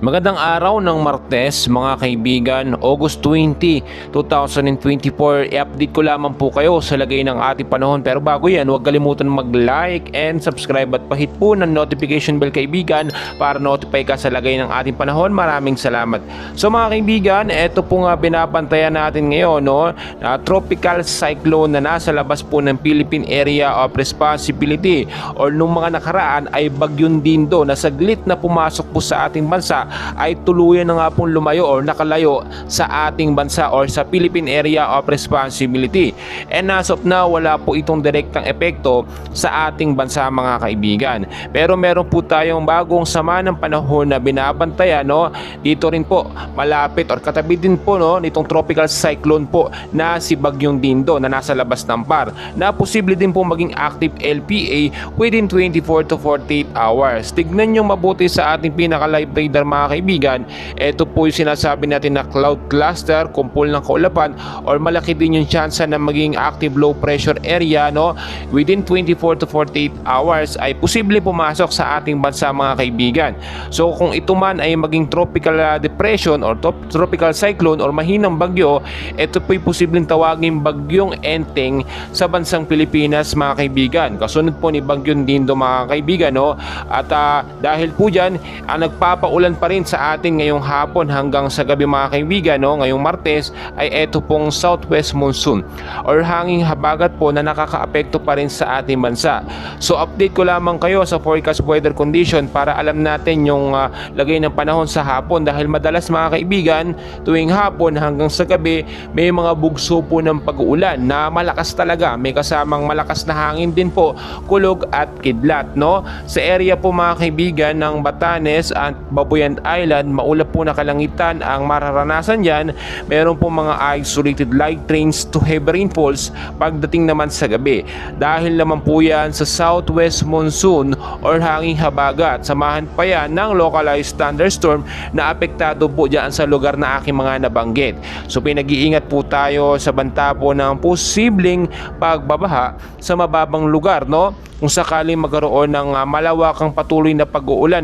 Magandang araw ng Martes mga kaibigan, August 20, 2024. I-update ko lamang po kayo sa lagay ng ating panahon. Pero bago yan, huwag kalimutan mag-like and subscribe at pahit po ng notification bell kaibigan para notify ka sa lagay ng ating panahon. Maraming salamat. So mga kaibigan, ito po nga binabantayan natin ngayon, na tropical cyclone na nasa labas po ng Philippine Area of Responsibility or nung mga nakaraan ay Bagyong Dindo na saglit na pumasok po sa ating bansa ay tuluyan na nga pong lumayo or nakalayo sa ating bansa or sa Philippine Area of Responsibility. And as of now, wala po itong direktang epekto sa ating bansa mga kaibigan. Pero meron po tayong bagong sama ng panahon na binabantayan, dito rin po malapit or katabi din po nitong tropical cyclone po na si Bagyong Dindo na nasa labas ng PAR na posible din po maging active LPA within 24 to 48 hours. Tignan nyo mabuti sa ating pinaka-live radar mga kaibigan. Ito po yung sinasabi natin na cloud cluster, kumpol ng kaulapan, or malaki din yung chance na maging active low pressure area within 24 to 48 hours ay posible pumasok sa ating bansa mga kaibigan. So kung ito man ay maging tropical depression or tropical cyclone or mahinang bagyo, ito po ay posibleng tawagin Bagyong Enteng sa bansang Pilipinas mga kaibigan. Kasunod po ni Bagyong Dindo mga kaibigan, at dahil po dyan nagpapaulan pa rin sa atin ngayong hapon hanggang sa gabi mga kaibigan, ngayong Martes ay eto pong southwest monsoon or hanging habagat po na nakakaapekto pa rin sa ating bansa. So update ko lamang kayo sa forecast weather condition para alam natin yung lagay ng panahon sa hapon, dahil madalas mga kaibigan tuwing hapon hanggang sa gabi may mga bugso po ng pag-uulan na malakas talaga, may kasamang malakas na hangin din po, kulog at kidlat. Sa area po mga kaibigan ng Batanes at Babuyan Island, maulap po na kalangitan ang mararanasan dyan. Meron po mga isolated light rains to heavy rainfalls pagdating naman sa gabi. Dahil naman po yan sa southwest monsoon or hanging habagat, samahan pa yan ng localized thunderstorm na apektado po dyan sa lugar na aking mga nabanggit. So pinag-iingat po tayo sa banta po ng posibleng pagbabaha sa mababang lugar, kung sakaling magkaroon ng malawakang patuloy na pag-uulan.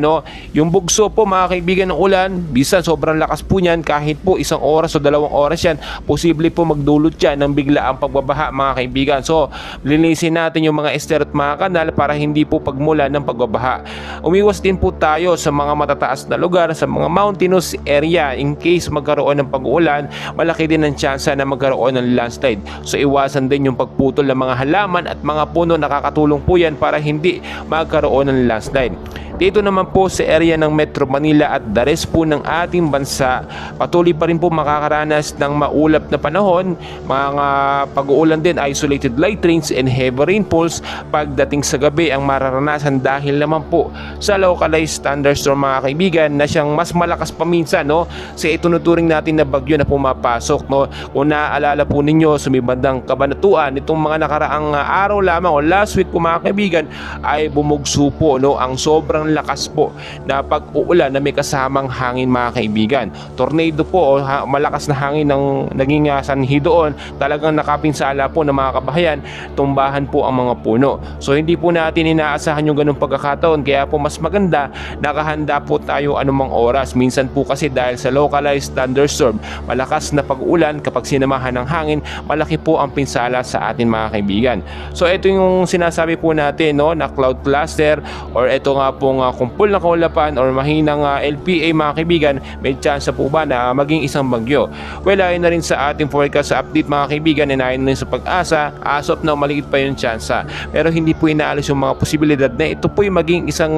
Yung bugso po mga kaibigan ng ulan, bisan sobrang lakas po niyan, kahit po 1 oras o 2 oras yan, posible po magdulot yan ng biglaang pagbabaha mga kaibigan. So linisin natin yung mga ester at mga kanal para hindi po pagmula ng pagbabaha. Umiwas din po tayo sa mga matataas na lugar, sa mga mountainous area in case magkaroon ng pag-uulan, malaki din ang tsansa na magkaroon ng landslide. So iwasan din yung pagputol ng mga halaman at mga puno, nakakatulong po yan para hindi magkaroon ng landslide. Dito naman po sa area ng Metro Manila at the rest po ng ating bansa, patuloy pa rin po makakaranas ng maulap na panahon, mga pag-uulan din, isolated light rains and heavy rainfalls pagdating sa gabi ang mararanasan dahil naman po sa localized thunderstorm mga kaibigan na siyang mas malakas pa minsan sa itunuturing natin na bagyo na pumapasok. Kung naaalala po ninyo, sumibandang Kabanatuan itong mga nakaraang araw lamang o last week po mga kaibigan ay bumugso po ang sobrang lakas po na pag-uulan na may kasamang hangin mga kaibigan. Tornado po o malakas na hangin ng naging sanhi doon, talagang nakapinsala po ng mga kabahayan, tumbahan po ang mga puno. So hindi po natin inaasahan yung ganung pagkakataon, kaya po mas maganda nakahanda po tayo anumang oras. Minsan po kasi dahil sa localized thunderstorm, malakas na pag-uulan, kapag sinamahan ng hangin, malaki po ang pinsala sa atin mga kaibigan. So ito yung sinasabi po natin na cloud cluster or ito nga pong kumpol na kaulapan or mahinang LPA mga kaibigan, may chance po ba na maging isang bagyo? Well, ayon na rin sa ating forecast sa update mga kaibigan, and ayon na rin sa Pag-asa, as of now maliit pa yung chance. Pero hindi po inaalis yung mga posibilidad na ito po yung maging isang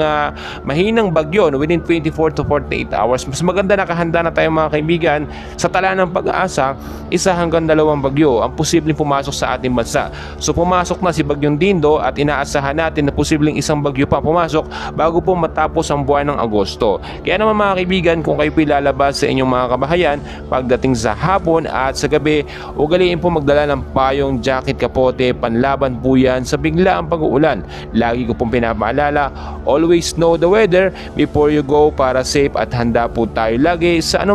mahinang bagyo within 24 to 48 hours. Mas maganda nakahanda na tayo mga kaibigan. Sa tala ng Pag-asa, 1 hanggang 2 bagyo ang posibleng pumasok sa ating bansa. So pumasok na si Bagyong Dindo at inaasahan natin na posibleng isang bagyo pa pumasok bago po matapos ang buwan ng Agosto. Kaya naman mga kaibigan, kung kayo po ilalabas sa inyong mga kabahayan pagdating sa hapon at sa gabi, ugaliin po magdala ng payong, jacket, kapote, panlaban po yan sa biglaang pag-uulan. Lagi ko pong pinapaalala, always know the weather before you go para safe at handa po tayo lagi sa anumang